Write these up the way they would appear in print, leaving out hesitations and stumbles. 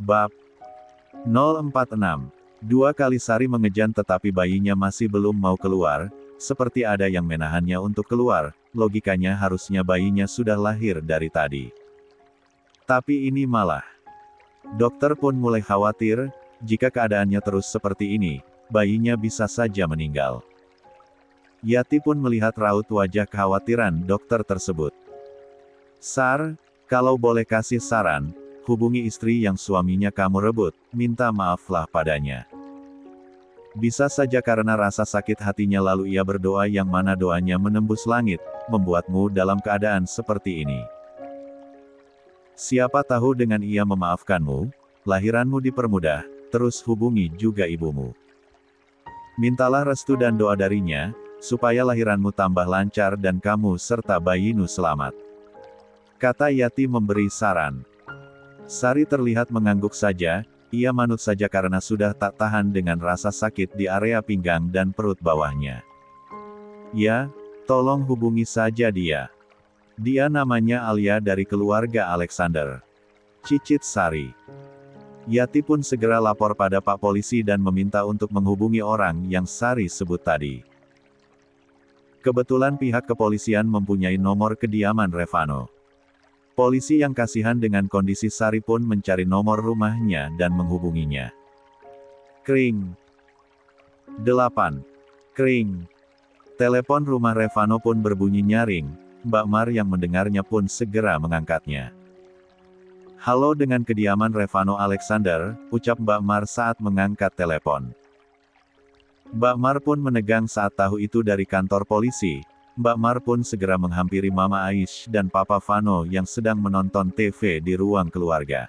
Bab 046. Dua kali Sari mengejan tetapi bayinya masih belum mau keluar, seperti ada yang menahannya untuk keluar, logikanya harusnya bayinya sudah lahir dari tadi. Tapi ini malah. Dokter pun mulai khawatir, jika keadaannya terus seperti ini, bayinya bisa saja meninggal. Yati pun melihat raut wajah kekhawatiran dokter tersebut. Sar, kalau boleh kasih saran, hubungi istri yang suaminya kamu rebut, minta maaflah padanya. Bisa saja karena rasa sakit hatinya lalu ia berdoa yang mana doanya menembus langit, membuatmu dalam keadaan seperti ini. Siapa tahu dengan ia memaafkanmu, lahiranmu dipermudah, terus hubungi juga ibumu. Mintalah restu dan doa darinya, supaya lahiranmu tambah lancar dan kamu serta bayimu selamat. Kata Yati memberi saran. Sari terlihat mengangguk saja, ia manut saja karena sudah tak tahan dengan rasa sakit di area pinggang dan perut bawahnya. Ya, tolong hubungi saja dia. Dia namanya Alia dari keluarga Alexander. Cicit Sari. Yati pun segera lapor pada Pak Polisi dan meminta untuk menghubungi orang yang Sari sebut tadi. Kebetulan pihak kepolisian mempunyai nomor kediaman Revano. Polisi yang kasihan dengan kondisi Sari pun mencari nomor rumahnya dan menghubunginya. Kring. 8. Kring. Telepon rumah Revano pun berbunyi nyaring, Mbak Mar yang mendengarnya pun segera mengangkatnya. Halo, dengan kediaman Revano Alexander, ucap Mbak Mar saat mengangkat telepon. Mbak Mar pun menegang saat tahu itu dari kantor polisi. Mbak Mar pun segera menghampiri Mama Aish dan Papa Vano yang sedang menonton TV di ruang keluarga.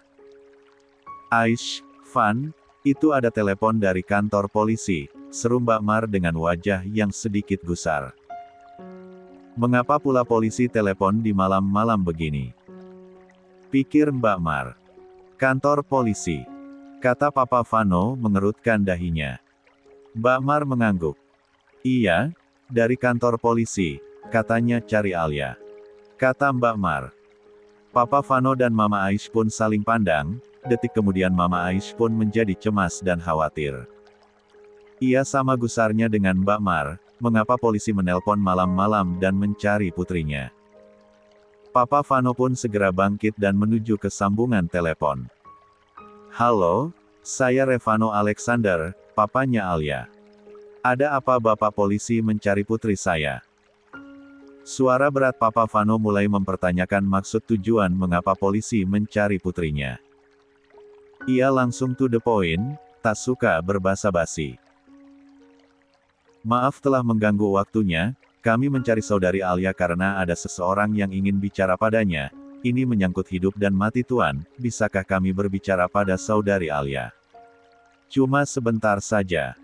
Aish, Van, itu ada telepon dari kantor polisi, seru Mbak Mar dengan wajah yang sedikit gusar. Mengapa pula polisi telepon di malam-malam begini? Pikir Mbak Mar. Kantor polisi. Kata Papa Vano mengerutkan dahinya. Mbak Mar mengangguk. Iya, dari kantor polisi, katanya cari Alia. Kata Mbak Mar. Papa Vano dan Mama Aish pun saling pandang, detik kemudian Mama Aish pun menjadi cemas dan khawatir. Ia sama gusarnya dengan Mbak Mar, mengapa polisi menelpon malam-malam dan mencari putrinya. Papa Vano pun segera bangkit dan menuju ke sambungan telepon. Halo, saya Revano Alexander, papanya Alia. Ada apa Bapak polisi mencari putri saya? Suara berat Papa Vano mulai mempertanyakan maksud tujuan mengapa polisi mencari putrinya. Ia langsung to the point, tak suka berbasa-basi. Maaf telah mengganggu waktunya, kami mencari saudari Alia karena ada seseorang yang ingin bicara padanya. Ini menyangkut hidup dan mati Tuan, bisakah kami berbicara pada saudari Alia? Cuma sebentar saja.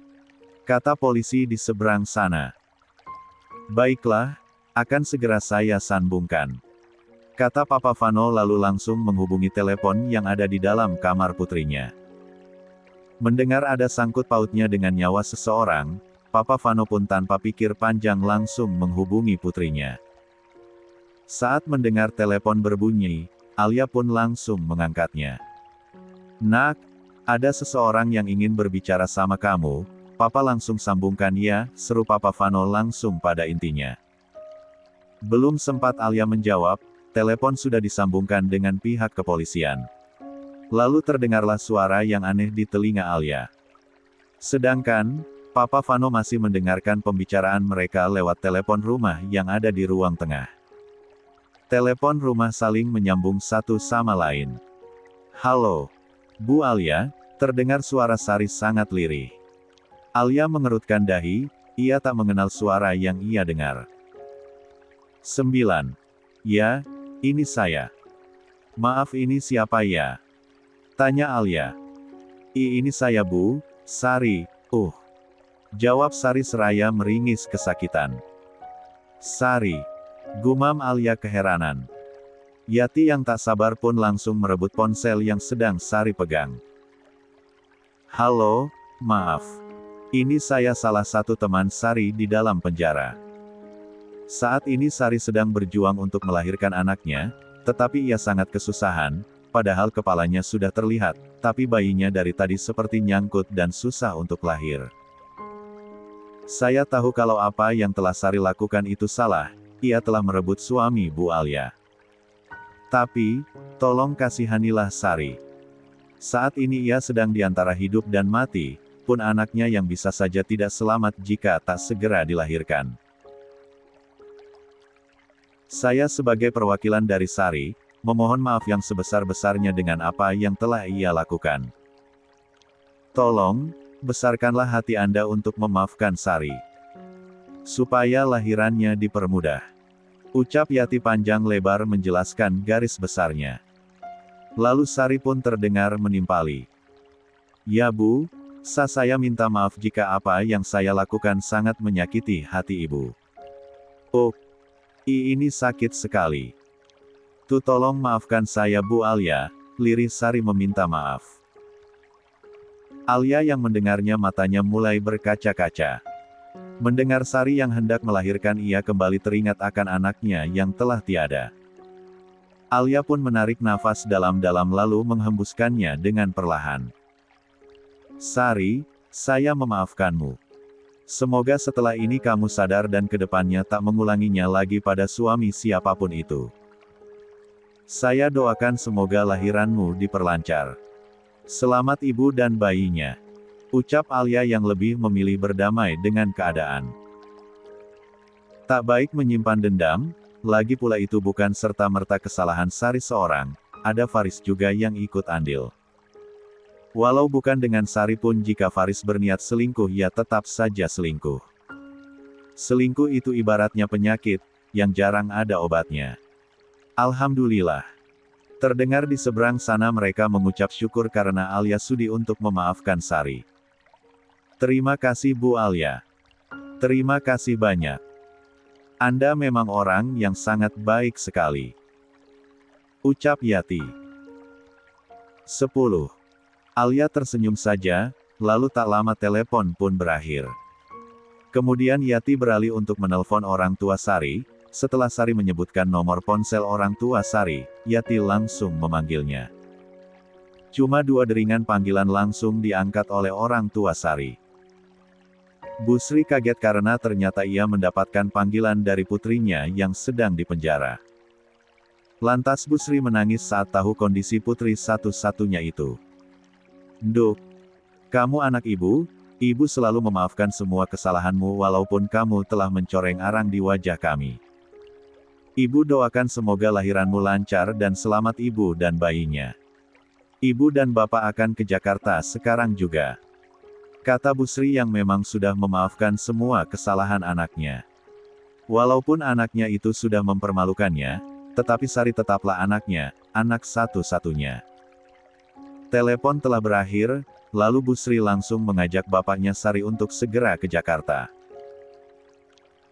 Kata polisi di seberang sana. Baiklah, akan segera saya sambungkan. Kata Papa Vano lalu langsung menghubungi telepon yang ada di dalam kamar putrinya. Mendengar ada sangkut pautnya dengan nyawa seseorang, Papa Vano pun tanpa pikir panjang langsung menghubungi putrinya. Saat mendengar telepon berbunyi, Alia pun langsung mengangkatnya. Nak, ada seseorang yang ingin berbicara sama kamu. Papa langsung sambungkan ya, seru Papa Vano langsung pada intinya. Belum sempat Alia menjawab, telepon sudah disambungkan dengan pihak kepolisian. Lalu terdengarlah suara yang aneh di telinga Alia. Sedangkan, Papa Vano masih mendengarkan pembicaraan mereka lewat telepon rumah yang ada di ruang tengah. Telepon rumah saling menyambung satu sama lain. Halo, Bu Alia, terdengar suara Sari sangat lirih. Alia mengerutkan dahi, ia tak mengenal suara yang ia dengar. 9. Ya, ini saya. Maaf, ini siapa ya? Tanya Alia. Ini saya Bu, Sari, Jawab Sari seraya meringis kesakitan. Sari. Gumam Alia keheranan. Yati yang tak sabar pun langsung merebut ponsel yang sedang Sari pegang. Halo, maaf. Ini saya salah satu teman Sari di dalam penjara. Saat ini Sari sedang berjuang untuk melahirkan anaknya, tetapi ia sangat kesusahan, padahal kepalanya sudah terlihat, tapi bayinya dari tadi seperti nyangkut dan susah untuk lahir. Saya tahu kalau apa yang telah Sari lakukan itu salah, ia telah merebut suami Bu Alia. Tapi, tolong kasihanilah Sari. Saat ini ia sedang di antara hidup dan mati, pun anaknya yang bisa saja tidak selamat jika tak segera dilahirkan. Saya sebagai perwakilan dari Sari, memohon maaf yang sebesar-besarnya dengan apa yang telah ia lakukan. Tolong, besarkanlah hati Anda untuk memaafkan Sari. Supaya lahirannya dipermudah. Ucap Yati panjang lebar menjelaskan garis besarnya. Lalu Sari pun terdengar menimpali. Ya Bu, saya minta maaf jika apa yang saya lakukan sangat menyakiti hati Ibu. Oh, ini sakit sekali. Tolong maafkan saya Bu Alia, lirih Sari meminta maaf. Alia yang mendengarnya matanya mulai berkaca-kaca. Mendengar Sari yang hendak melahirkan ia kembali teringat akan anaknya yang telah tiada. Alia pun menarik nafas dalam-dalam lalu menghembuskannya dengan perlahan. Sari, saya memaafkanmu. Semoga setelah ini kamu sadar dan kedepannya tak mengulanginya lagi pada suami siapapun itu. Saya doakan semoga lahiranmu diperlancar. Selamat ibu dan bayinya. Ucap Alia yang lebih memilih berdamai dengan keadaan. Tak baik menyimpan dendam, lagi pula itu bukan serta-merta kesalahan Sari seorang, ada Faris juga yang ikut andil. Walau bukan dengan Sari pun jika Faris berniat selingkuh ia tetap saja selingkuh. Selingkuh itu ibaratnya penyakit, yang jarang ada obatnya. Alhamdulillah. Terdengar di seberang sana mereka mengucap syukur karena Alia sudi untuk memaafkan Sari. Terima kasih Bu Alia. Terima kasih banyak. Anda memang orang yang sangat baik sekali. Ucap Yati. 10. Alia tersenyum saja, lalu tak lama telepon pun berakhir. Kemudian Yati beralih untuk menelpon orang tua Sari. Setelah Sari menyebutkan nomor ponsel orang tua Sari, Yati langsung memanggilnya. Cuma 2 deringan panggilan langsung diangkat oleh orang tua Sari. Bu Sri kaget karena ternyata ia mendapatkan panggilan dari putrinya yang sedang dipenjara. Lantas Bu Sri menangis saat tahu kondisi putri satu-satunya itu. Nduk, kamu anak ibu selalu memaafkan semua kesalahanmu walaupun kamu telah mencoreng arang di wajah kami. Ibu doakan semoga lahiranmu lancar dan selamat ibu dan bayinya. Ibu dan bapak akan ke Jakarta sekarang juga. Kata Bu Sri yang memang sudah memaafkan semua kesalahan anaknya. Walaupun anaknya itu sudah mempermalukannya, tetapi Sari tetaplah anaknya, anak satu-satunya. Telepon telah berakhir, lalu Bu Sri langsung mengajak bapaknya Sari untuk segera ke Jakarta.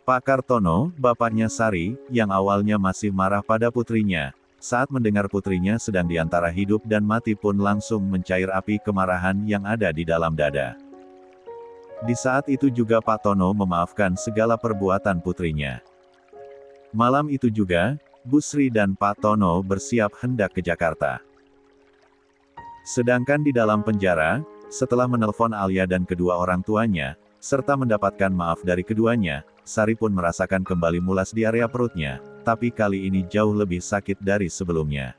Pak Kartono, bapaknya Sari, yang awalnya masih marah pada putrinya, saat mendengar putrinya sedang di antara hidup dan mati pun langsung mencair api kemarahan yang ada di dalam dada. Di saat itu juga Pak Tono memaafkan segala perbuatan putrinya. Malam itu juga, Bu Sri dan Pak Tono bersiap hendak ke Jakarta. Sedangkan di dalam penjara, setelah menelpon Alia dan kedua orang tuanya, serta mendapatkan maaf dari keduanya, Sari pun merasakan kembali mulas di area perutnya, tapi kali ini jauh lebih sakit dari sebelumnya.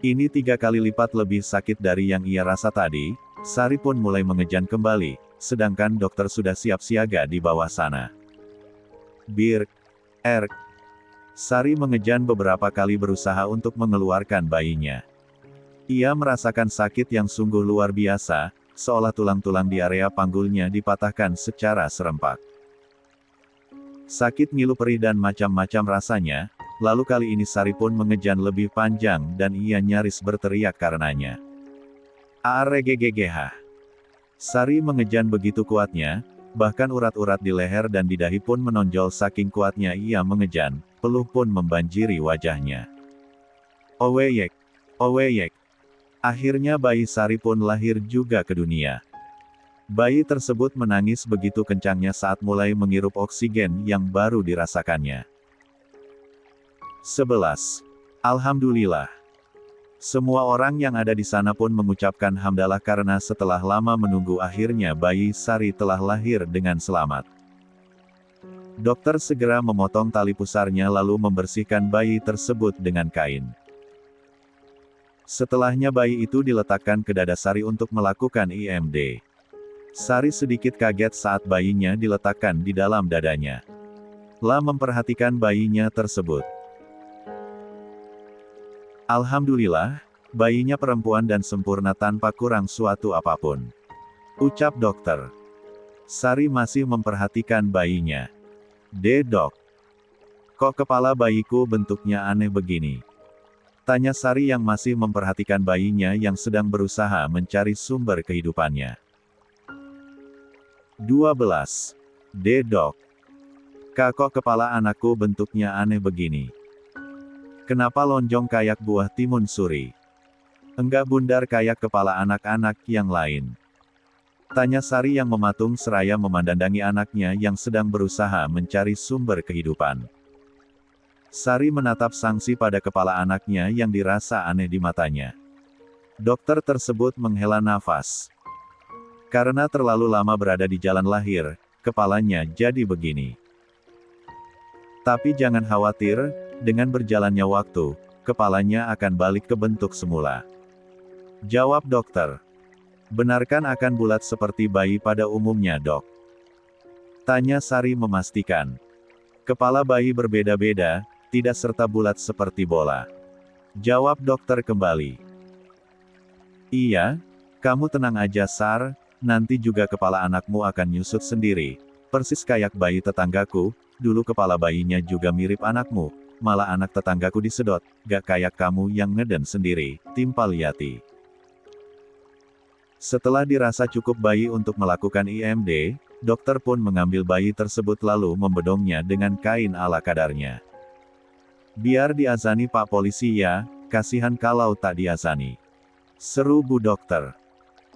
Ini 3 kali lipat lebih sakit dari yang ia rasa tadi. Sari pun mulai mengejan kembali, sedangkan dokter sudah siap siaga di bawah sana. Bir, Sari mengejan beberapa kali berusaha untuk mengeluarkan bayinya. Ia merasakan sakit yang sungguh luar biasa, seolah tulang-tulang di area panggulnya dipatahkan secara serempak. Sakit ngilu perih dan macam-macam rasanya, lalu kali ini Sari pun mengejan lebih panjang dan ia nyaris berteriak karenanya. Aregegegeh. Sari mengejan begitu kuatnya, bahkan urat-urat di leher dan di dahi pun menonjol saking kuatnya ia mengejan, peluh pun membanjiri wajahnya. Oweyek. Akhirnya bayi Sari pun lahir juga ke dunia. Bayi tersebut menangis begitu kencangnya saat mulai menghirup oksigen yang baru dirasakannya. 11. Alhamdulillah. Semua orang yang ada di sana pun mengucapkan hamdalah karena setelah lama menunggu akhirnya bayi Sari telah lahir dengan selamat. Dokter segera memotong tali pusarnya lalu membersihkan bayi tersebut dengan kain. Setelahnya bayi itu diletakkan ke dada Sari untuk melakukan IMD. Sari sedikit kaget saat bayinya diletakkan di dalam dadanya. La memperhatikan bayinya tersebut. Alhamdulillah, bayinya perempuan dan sempurna tanpa kurang suatu apapun. Ucap dokter. Sari masih memperhatikan bayinya. Dok. Kok kepala bayiku bentuknya aneh begini? Tanya Sari yang masih memperhatikan bayinya yang sedang berusaha mencari sumber kehidupannya. 12. Dok. Kok kepala anakku bentuknya aneh begini? Kenapa lonjong kayak buah timun suri? Enggak bundar kayak kepala anak-anak yang lain. Tanya Sari yang mematung seraya memandangi anaknya yang sedang berusaha mencari sumber kehidupan. Sari menatap sangsi pada kepala anaknya yang dirasa aneh di matanya. Dokter tersebut menghela nafas. Karena terlalu lama berada di jalan lahir, kepalanya jadi begini. Tapi jangan khawatir, dengan berjalannya waktu, kepalanya akan balik ke bentuk semula. Jawab dokter. Benarkan akan bulat seperti bayi pada umumnya, Dok? Tanya Sari memastikan. Kepala bayi berbeda-beda, tidak serta bulat seperti bola. Jawab dokter kembali. Iya, kamu tenang aja Sar, nanti juga kepala anakmu akan nyusut sendiri. Persis kayak bayi tetanggaku, dulu kepala bayinya juga mirip anakmu, malah anak tetanggaku disedot, gak kayak kamu yang ngeden sendiri, timpal Yati. Setelah dirasa cukup bayi untuk melakukan IMD, dokter pun mengambil bayi tersebut lalu membedongnya dengan kain ala kadarnya. Biar diazani Pak Polisi ya, kasihan kalau tak diazani. Seru Bu Dokter.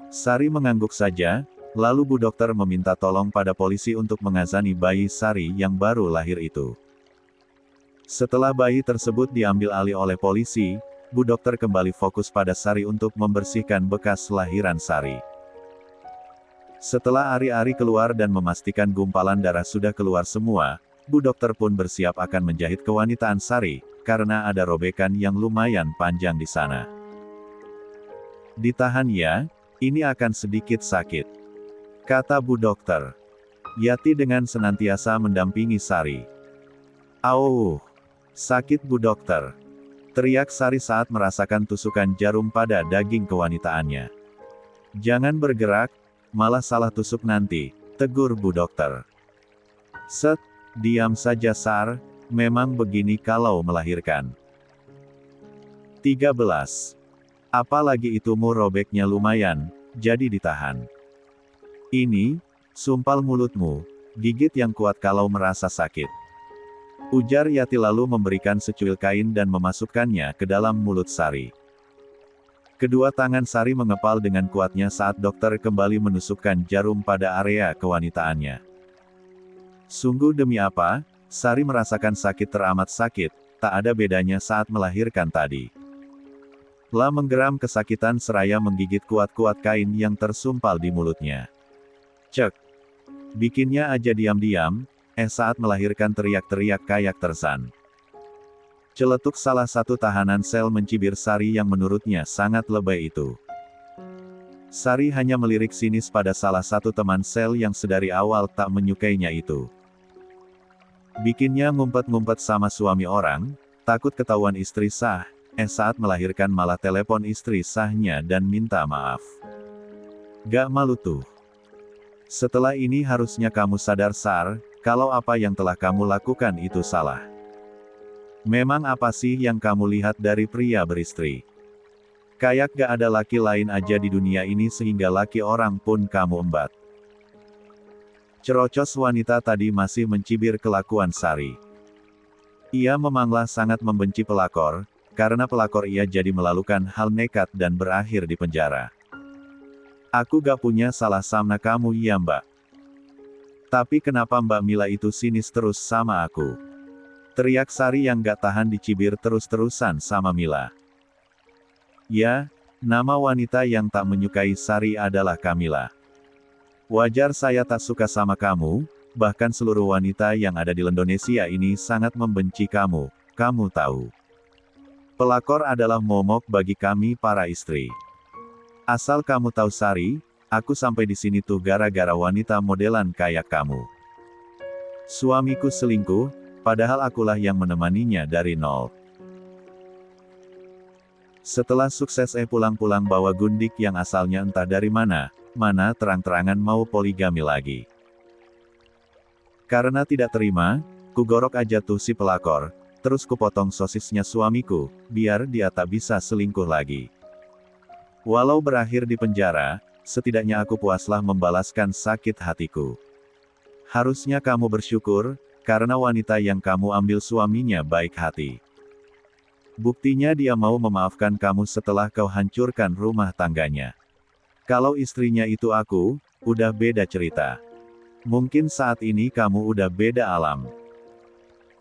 Sari mengangguk saja, lalu Bu Dokter meminta tolong pada polisi untuk mengazani bayi Sari yang baru lahir itu. Setelah bayi tersebut diambil alih oleh polisi, Bu Dokter kembali fokus pada Sari untuk membersihkan bekas lahiran Sari. Setelah Ari-Ari keluar dan memastikan gumpalan darah sudah keluar semua, Bu Dokter pun bersiap akan menjahit kewanitaan Sari, karena ada robekan yang lumayan panjang di sana. Ditahan ya, ini akan sedikit sakit, kata Bu Dokter. Yati dengan senantiasa mendampingi Sari. Auh, sakit Bu Dokter, teriak Sari saat merasakan tusukan jarum pada daging kewanitaannya. Jangan bergerak, malah salah tusuk nanti, tegur Bu Dokter. Set, diam saja Sar, memang begini kalau melahirkan. 13. Apalagi itumu robeknya lumayan, jadi ditahan. Ini, sumpal mulutmu, gigit yang kuat kalau merasa sakit. Ujar Yati lalu memberikan secuil kain dan memasukkannya ke dalam mulut Sari. Kedua tangan Sari mengepal dengan kuatnya saat dokter kembali menusukkan jarum pada area kewanitaannya. Sungguh demi apa, Sari merasakan sakit teramat sakit, tak ada bedanya saat melahirkan tadi. La menggeram kesakitan seraya menggigit kuat-kuat kain yang tersumpal di mulutnya. Cek. Bikinnya aja diam-diam, saat melahirkan teriak-teriak kayak tersan. Celetuk salah satu tahanan sel mencibir Sari yang menurutnya sangat lebay itu. Sari hanya melirik sinis pada salah satu teman sel yang sedari awal tak menyukainya itu. Bikinnya ngumpet-ngumpet sama suami orang, takut ketahuan istri sah, saat melahirkan malah telepon istri sahnya dan minta maaf. Gak malu tuh. Setelah ini harusnya kamu sadar Sar, kalau apa yang telah kamu lakukan itu salah. Memang apa sih yang kamu lihat dari pria beristri? Kayak gak ada laki lain aja di dunia ini sehingga laki orang pun kamu embat. Cerocos wanita tadi masih mencibir kelakuan Sari. Ia memanglah sangat membenci pelakor, karena pelakor ia jadi melakukan hal nekat dan berakhir di penjara. Aku gak punya salah sama kamu ya Mbak. Tapi kenapa Mbak Mila itu sinis terus sama aku? Teriak Sari yang gak tahan dicibir terus-terusan sama Mila. Ya, nama wanita yang tak menyukai Sari adalah Kamila. Wajar saya tak suka sama kamu, bahkan seluruh wanita yang ada di Indonesia ini sangat membenci kamu, kamu tahu. Pelakor adalah momok bagi kami para istri. Asal kamu tahu Sari, aku sampai di sini tuh gara-gara wanita modelan kayak kamu. Suamiku selingkuh, padahal akulah yang menemaninya dari nol. Setelah sukses pulang-pulang bawa gundik yang asalnya entah dari mana terang-terangan mau poligami lagi. Karena tidak terima, kugorok aja tuh si pelakor, terus kupotong sosisnya suamiku, biar dia tak bisa selingkuh lagi. Walau berakhir di penjara, setidaknya aku puaslah membalaskan sakit hatiku. Harusnya kamu bersyukur, karena wanita yang kamu ambil suaminya baik hati. Buktinya dia mau memaafkan kamu setelah kau hancurkan rumah tangganya. Kalau istrinya itu aku, udah beda cerita. Mungkin saat ini kamu udah beda alam.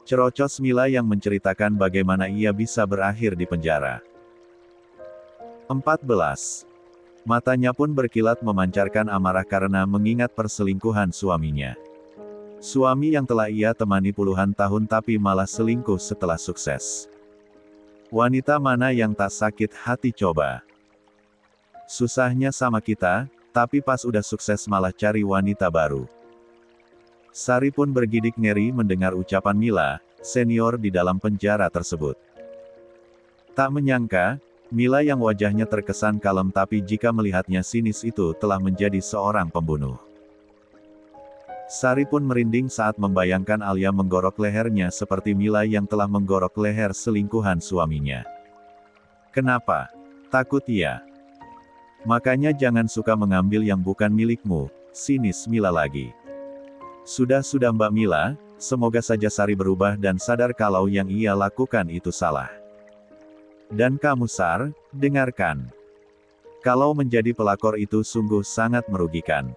Cerocos Mila yang menceritakan bagaimana ia bisa berakhir di penjara. 14. Matanya pun berkilat memancarkan amarah karena mengingat perselingkuhan suaminya. Suami yang telah ia temani puluhan tahun tapi malah selingkuh setelah sukses. Wanita mana yang tak sakit hati coba? Susahnya sama kita, tapi pas udah sukses malah cari wanita baru. Sari pun bergidik ngeri mendengar ucapan Mila, senior di dalam penjara tersebut. Tak menyangka, Mila yang wajahnya terkesan kalem tapi jika melihatnya sinis itu telah menjadi seorang pembunuh. Sari pun merinding saat membayangkan Alia menggorok lehernya seperti Mila yang telah menggorok leher selingkuhan suaminya. Kenapa? Takut ya? Makanya jangan suka mengambil yang bukan milikmu, sinis Mila lagi. Sudah Mbak Mila, semoga saja Sari berubah dan sadar kalau yang ia lakukan itu salah. Dan kamu Sar, dengarkan. Kalau menjadi pelakor itu sungguh sangat merugikan.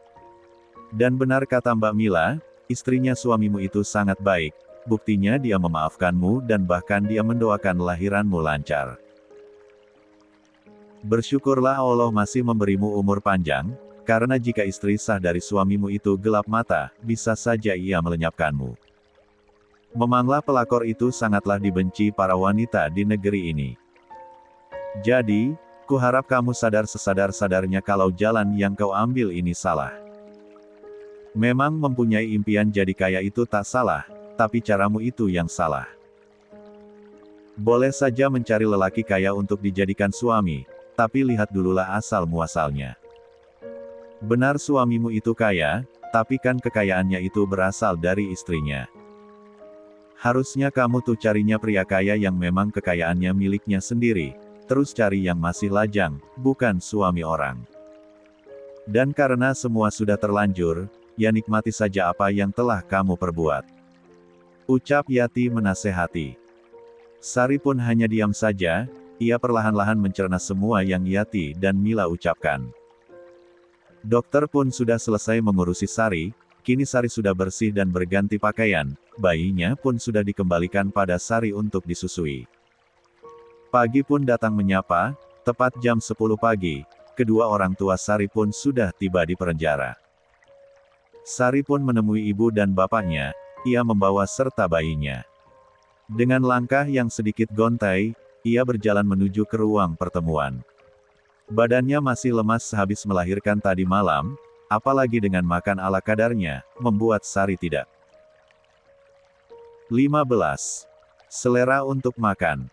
Dan benar kata Mbak Mila, istrinya suamimu itu sangat baik, buktinya dia memaafkanmu dan bahkan dia mendoakan lahiranmu lancar. Bersyukurlah Allah masih memberimu umur panjang, karena jika istri sah dari suamimu itu gelap mata, bisa saja ia melenyapkanmu. Memanglah pelakor itu sangatlah dibenci para wanita di negeri ini. Jadi, kuharap kamu sadar sesadar-sadarnya kalau jalan yang kau ambil ini salah. Memang mempunyai impian jadi kaya itu tak salah, tapi caramu itu yang salah. Boleh saja mencari lelaki kaya untuk dijadikan suami, tapi lihat dululah asal-muasalnya. Benar suamimu itu kaya, tapi kan kekayaannya itu berasal dari istrinya. Harusnya kamu tuh carinya pria kaya yang memang kekayaannya miliknya sendiri, terus cari yang masih lajang, bukan suami orang. Dan karena semua sudah terlanjur, ya nikmati saja apa yang telah kamu perbuat. Ucap Yati menasehati. Sari pun hanya diam saja, ia perlahan-lahan mencerna semua yang Yati dan Mila ucapkan. Dokter pun sudah selesai mengurusi Sari, kini Sari sudah bersih dan berganti pakaian, bayinya pun sudah dikembalikan pada Sari untuk disusui. Pagi pun datang menyapa, tepat jam 10 pagi, kedua orang tua Sari pun sudah tiba di penjara. Sari pun menemui ibu dan bapaknya, ia membawa serta bayinya. Dengan langkah yang sedikit gontai, ia berjalan menuju ke ruang pertemuan. Badannya masih lemas sehabis melahirkan tadi malam, apalagi dengan makan ala kadarnya, membuat Sari tidak. 15. Selera untuk makan.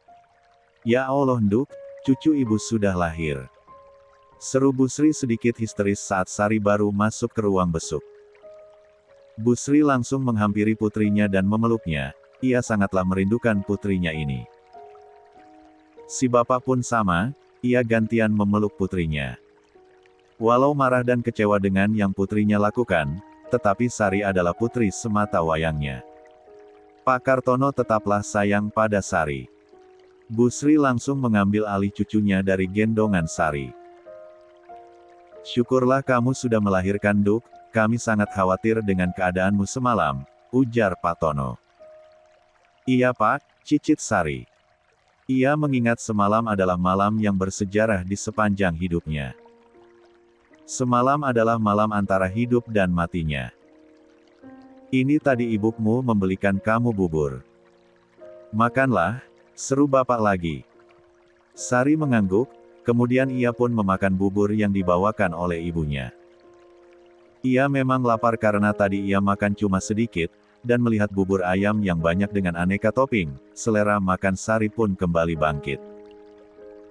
Ya Allah Nduk, cucu ibu sudah lahir. Seru Busri sedikit histeris saat Sari baru masuk ke ruang besuk. Busri langsung menghampiri putrinya dan memeluknya, ia sangatlah merindukan putrinya ini. Si bapak pun sama, ia gantian memeluk putrinya. Walau marah dan kecewa dengan yang putrinya lakukan, tetapi Sari adalah putri semata wayangnya. Pak Kartono tetaplah sayang pada Sari. Busri langsung mengambil alih cucunya dari gendongan Sari. Syukurlah kamu sudah melahirkan Duk, kami sangat khawatir dengan keadaanmu semalam, ujar Pak Tono. Iya Pak, cicit Sari. Ia mengingat semalam adalah malam yang bersejarah di sepanjang hidupnya. Semalam adalah malam antara hidup dan matinya. Ini tadi ibumu membelikan kamu bubur. Makanlah, seru bapak lagi. Sari mengangguk, kemudian ia pun memakan bubur yang dibawakan oleh ibunya. Ia memang lapar karena tadi ia makan cuma sedikit, dan melihat bubur ayam yang banyak dengan aneka topping, selera makan Sari pun kembali bangkit.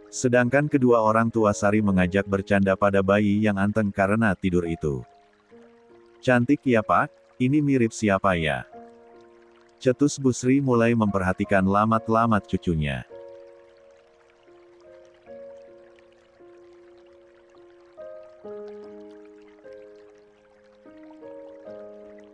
Sedangkan kedua orang tua Sari mengajak bercanda pada bayi yang anteng karena tidur itu. Cantik ya Pak, ini mirip siapa ya? Cetus Busri mulai memperhatikan lamat-lamat cucunya.